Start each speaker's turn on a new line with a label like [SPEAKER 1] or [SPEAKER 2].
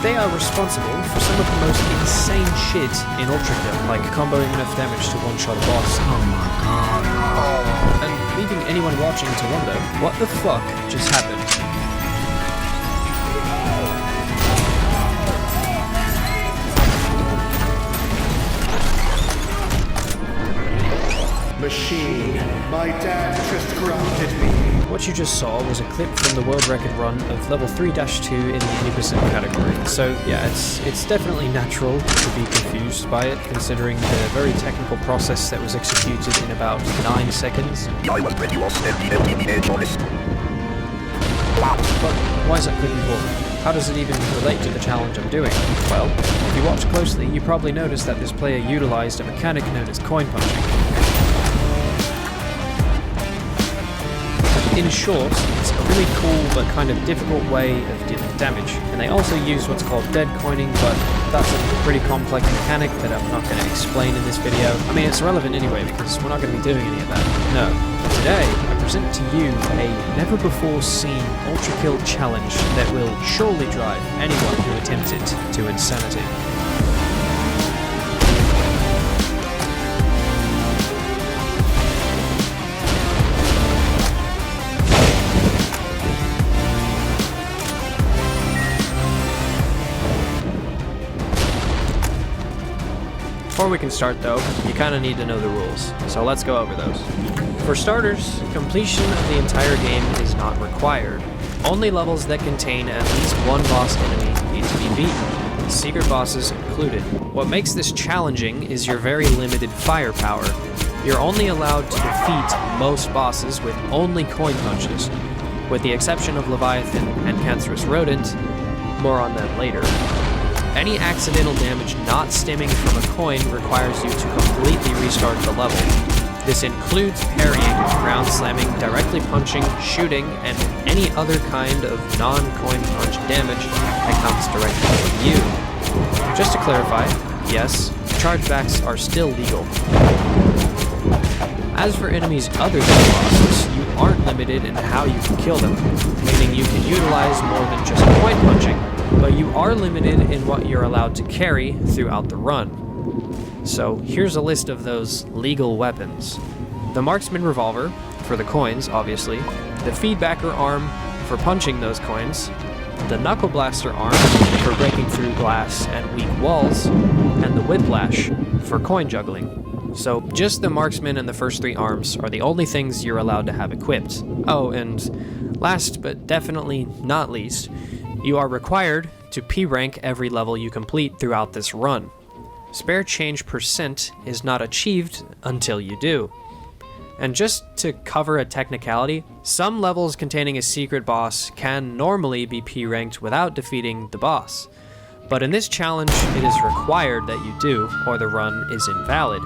[SPEAKER 1] They are responsible for some of the most insane shit in Ultra Kill, like comboing enough damage to one-shot a boss.
[SPEAKER 2] Oh my god.
[SPEAKER 1] And leaving anyone watching to wonder, what the fuck just happened?
[SPEAKER 3] Machine, my dad just grounded me.
[SPEAKER 1] What you just saw was a clip from the world record run of level 3-2 in the 80% category. So yeah, it's definitely natural to be confused by it, considering the very technical process that was executed in about 9 seconds. But why is that clip important? How does it even relate to the challenge I'm doing? Well, if you watch closely, you probably noticed that this player utilized a mechanic known as coin punching. In short, it's a really cool but kind of difficult way of dealing damage, and they also use what's called dead coining, but that's a pretty complex mechanic that I'm not going to explain in this video. I mean, it's relevant anyway because we're not going to be doing any of that. No. Today, I present to you a never-before-seen Ultra Kill challenge that will surely drive anyone who attempts it to insanity. Before we can start though, you kind of need to know the rules, so let's go over those. For starters, completion of the entire game is not required. Only levels that contain at least one boss enemy need to be beaten, secret bosses included. What makes this challenging is your very limited firepower. You're only allowed to defeat most bosses with only coin punches, with the exception of Leviathan and Cancerous Rodent. More on that later. Any accidental damage not stemming from a coin requires you to completely restart the level. This includes parrying, ground slamming, directly punching, shooting, and any other kind of non-coin punch damage that comes directly from you. Just to clarify, yes, chargebacks are still legal. As for enemies other than bosses, you aren't limited in how you can kill them, meaning you can utilize more than just coin punching, but you are limited in what you're allowed to carry throughout the run. So here's a list of those legal weapons. The Marksman Revolver, for the coins, obviously, the Feedbacker Arm, for punching those coins, the Knuckle Blaster Arm, for breaking through glass and weak walls, and the Whiplash, for coin juggling. So just the Marksman and the first 3 arms are the only things you're allowed to have equipped. Oh, and last but definitely not least, you are required to P-rank every level you complete throughout this run. Spare change percent is not achieved until you do. And just to cover a technicality, some levels containing a secret boss can normally be P-ranked without defeating the boss. But in this challenge, it is required that you do, or the run is invalid.